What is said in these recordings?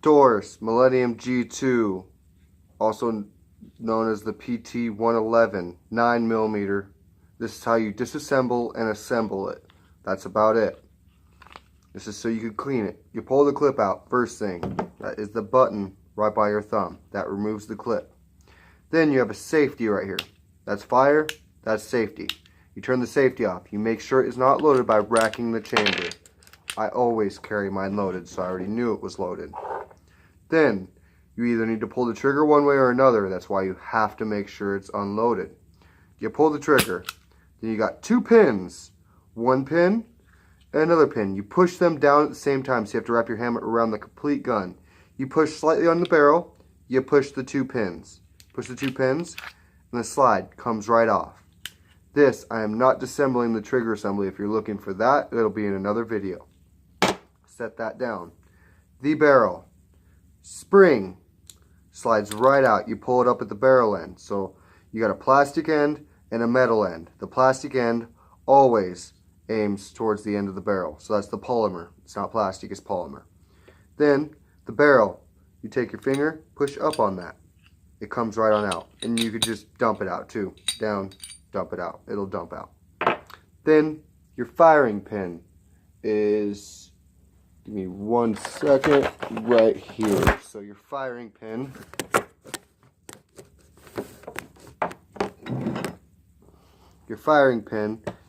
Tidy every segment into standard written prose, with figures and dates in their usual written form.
Taurus Millennium G2, also known as the Pt111, 9mm. This is how you disassemble and assemble it. That's about it. This is so you can clean it. You pull the clip out, first thing. That is the button right by your thumb. That removes the clip. Then you have a safety right here. That's fire, that's safety. You turn the safety off. You make sure it is not loaded by racking the chamber. I always carry mine loaded, so I already knew it was loaded. Then, you either need to pull the trigger one way or another. That's why you have to make sure it's unloaded. You pull the trigger. Then you got two pins. One pin and another pin. You push them down at the same time, so you have to wrap your hammer around the complete gun. You push slightly on the barrel. You push the two pins. Push the two pins, and the slide comes right off. This, I am not disassembling the trigger assembly. If you're looking for that, it'll be in another video. Set that down. The barrel. Spring slides right out. You pull it up at the barrel end. So you got a plastic end and a metal end. The plastic end always aims towards the end of the barrel. So that's the polymer. It's not plastic, it's polymer. Then the barrel, you take your finger, push up on that. It comes right on out. And you could just dump it out too. Down, dump it out. It'll dump out. Then your firing pin is, give me 1 second, right here. So your firing pin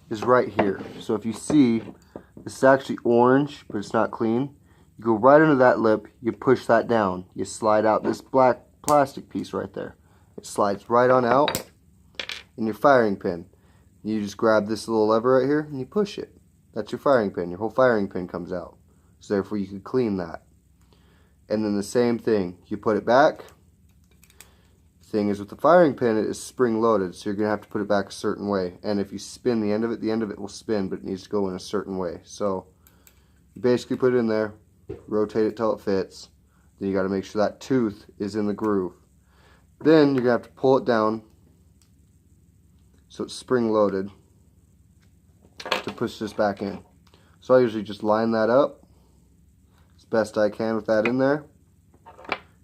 is right here. So if you see, this is actually orange, but it's not clean. You go right under that lip, you push that down. You slide out this black plastic piece right there. It slides right on out in your firing pin. You just grab this little lever right here and you push it. That's your firing pin. Your whole firing pin comes out. So therefore you can clean that. And then the same thing. You put it back. Thing is with the firing pin, it is spring loaded, so you're going to have to put it back a certain way. And if you spin the end of it will spin, but it needs to go in a certain way. So you basically put it in there, rotate it till it fits. Then you got to make sure that tooth is in the groove. Then you're going to have to pull it down so it's spring loaded to push this back in. So I usually just line that up as best I can with that in there,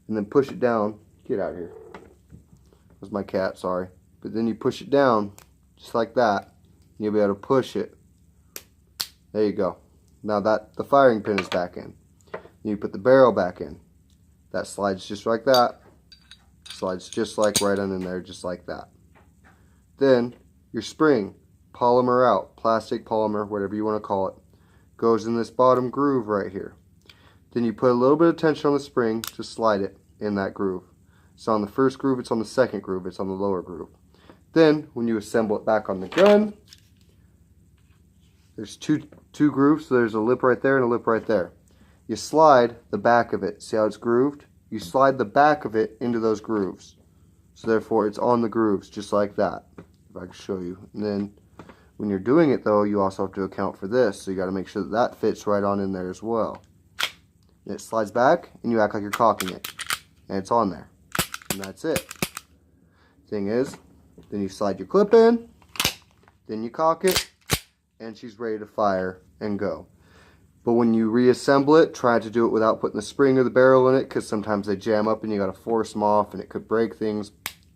and then push it down. Get out of here. That was my cat, sorry. But then you push it down just like that, and you'll be able to push it. There you go. Now that the firing pin is back in. You put the barrel back in. That slides just like that. Slides just like right on in there, just like that. Then your spring, polymer out, plastic, polymer, whatever you want to call it, goes in this bottom groove right here. Then you put a little bit of tension on the spring to slide it in that groove. It's on the first groove, it's on the second groove, it's on the lower groove. Then when you assemble it back on the gun, there's two grooves, so there's a lip right there and a lip right there. You slide the back of it. See how it's grooved? You slide the back of it into those grooves. So therefore it's on the grooves just like that. If I can show you. And then when you're doing it though, you also have to account for this. So you got to make sure that that fits right on in there as well. And it slides back and you act like you're cocking it. And it's on there. And that's it. Thing is, then you slide your clip in. Then you cock it. And she's ready to fire and go. But when you reassemble it, try to do it without putting the spring or the barrel in it, because sometimes they jam up and you got to force them off and it could break things,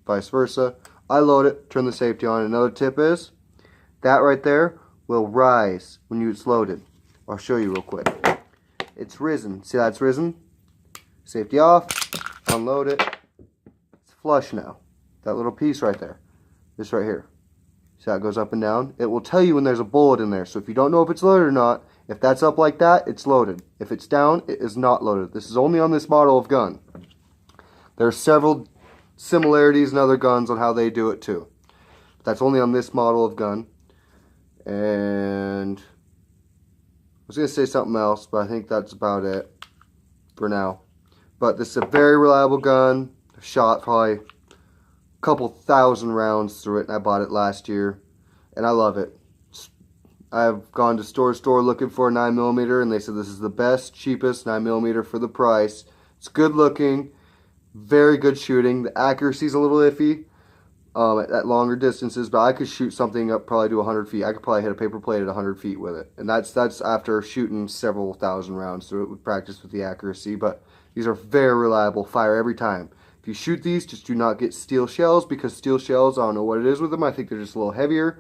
vice versa. I load it, turn the safety on. Another tip is, that right there will rise when it's loaded. I'll show you real quick. It's risen. See how it's risen? Safety off, unload it. It's flush now. That little piece right there. This right here. See how it goes up and down? It will tell you when there's a bullet in there. So if you don't know if it's loaded or not, if that's up like that, it's loaded. If it's down, it is not loaded. This is only on this model of gun. There are several similarities in other guns on how they do it too. But that's only on this model of gun. And I was going to say something else, but I think that's about it for now. But this is a very reliable gun. I've shot probably a couple thousand rounds through it, and I bought it last year. And I love it. I've gone to store looking for a 9mm, and they said this is the best, cheapest 9mm for the price. It's good looking, very good shooting. The accuracy's a little iffy. at longer distances, but I could shoot something up probably to 100 feet. I could probably hit a paper plate at 100 feet with it, and that's after shooting several thousand rounds, so it would practice with the accuracy. But these are very reliable, fire every time. If you shoot these, just do not get steel shells, because steel shells, I don't know what it is with them. I think they're just a little heavier,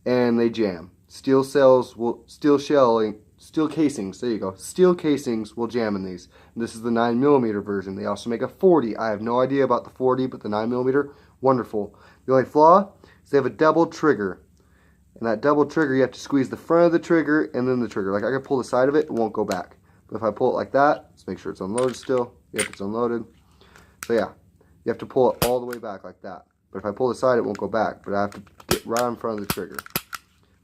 and they jam. Steel casings, there you go. Steel casings will jam in these. And this is the 9mm version. They also make a 40. I have no idea about the 40, but the 9mm, wonderful. The only flaw is they have a double trigger. And that double trigger, you have to squeeze the front of the trigger and then the trigger. Like I can pull the side of it, it won't go back. But if I pull it like that, let's make sure it's unloaded still. Yep, it's unloaded. So yeah, you have to pull it all the way back like that. But if I pull the side, it won't go back. But I have to get right in front of the trigger.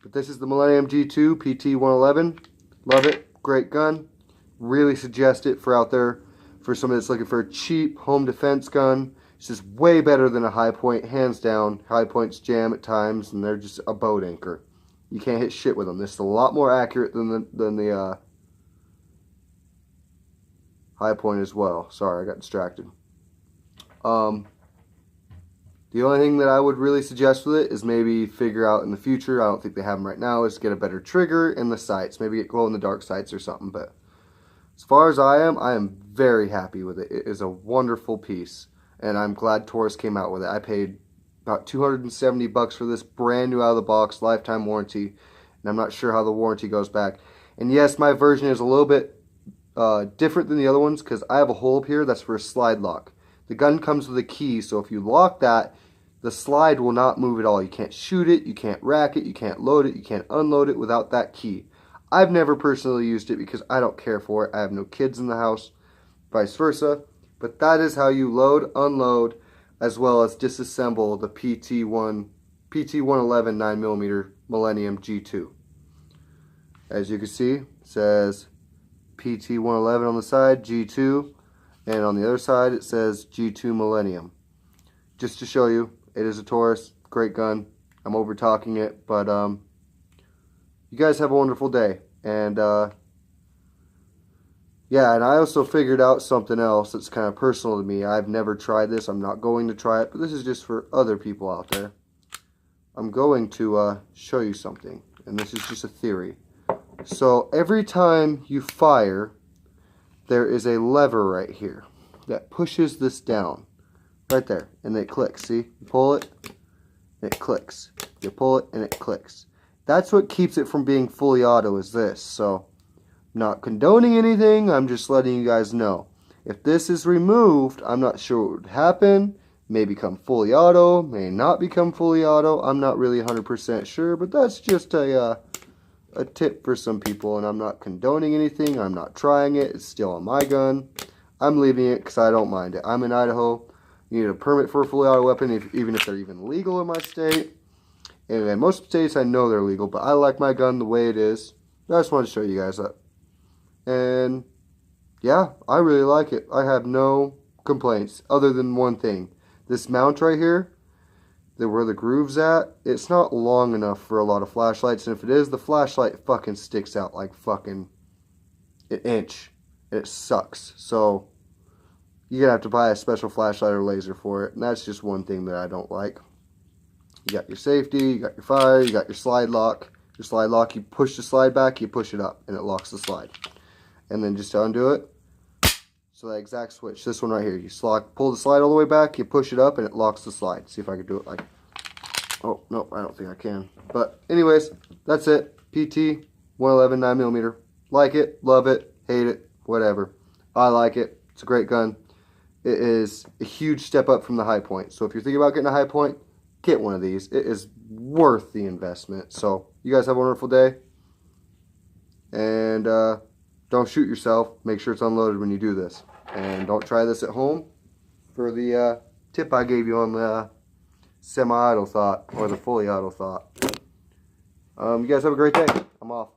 But this is the Millennium G2 Pt111. Love it. Great gun. Really suggest it for out there for somebody that's looking for a cheap home defense gun. It's just way better than a high point, hands down. High points jam at times, and they're just a boat anchor. You can't hit shit with them. This is a lot more accurate than the high point as well. Sorry, I got distracted. The only thing that I would really suggest with it is maybe figure out in the future, I don't think they have them right now, is get a better trigger and the sights. Maybe get glow-in-the-dark sights or something. But as far as I am very happy with it. It is a wonderful piece. And I'm glad Taurus came out with it. I paid about $270 for this, brand new out of the box, lifetime warranty. And I'm not sure how the warranty goes back. And yes, my version is a little bit different than the other ones, because I have a hole up here that's for a slide lock. The gun comes with a key, so if you lock that, the slide will not move at all. You can't shoot it, you can't rack it, you can't load it, you can't unload it without that key. I've never personally used it because I don't care for it. I have no kids in the house, vice versa. But that is how you load, unload, as well as disassemble the Pt111 9mm Millennium G2. As you can see, it says Pt111 on the side, G2, and on the other side it says G2 Millennium. Just to show you, it is a Taurus, great gun. I'm over talking it, but you guys have a wonderful day. And yeah, and I also figured out something else that's kind of personal to me. I've never tried this. I'm not going to try it, but this is just for other people out there. I'm going to show you something, and this is just a theory. So every time you fire, there is a lever right here that pushes this down. Right there, and it clicks. See? You pull it, and it clicks. You pull it, and it clicks. That's what keeps it from being fully auto, is this. So, not condoning anything, I'm just letting you guys know. If this is removed, I'm not sure what would happen. May become fully auto, may not become fully auto. I'm not really 100% sure, but that's just a tip for some people, and I'm not condoning anything. I'm not trying it. It's still on my gun. I'm leaving it because I don't mind it. I'm in Idaho. You need a permit for a fully auto weapon, even if they're even legal in my state. And in most states, I know they're legal, but I like my gun the way it is. I just wanted to show you guys that. And yeah, I really like it. I have no complaints other than one thing. This mount right here, where the groove's at, it's not long enough for a lot of flashlights. And if it is, the flashlight fucking sticks out like fucking an inch. And it sucks. So you're going to have to buy a special flashlight or laser for it. And that's just one thing that I don't like. You got your safety, you got your fire, you got your slide lock. Your slide lock, you push the slide back, you push it up, and it locks the slide. And then just to undo it, so that exact switch, this one right here, you pull the slide all the way back, you push it up, and it locks the slide. See if I can do it like, oh, no, I don't think I can. But anyways, that's it. Pt111 9mm. Like it, love it, hate it, whatever. I like it. It's a great gun. It is a huge step up from the high point. So if you're thinking about getting a high point, get one of these. It is worth the investment. So you guys have a wonderful day. And don't shoot yourself. Make sure it's unloaded when you do this. And don't try this at home for the tip I gave you on the semi-auto thought or the fully auto thought. You guys have a great day. I'm off.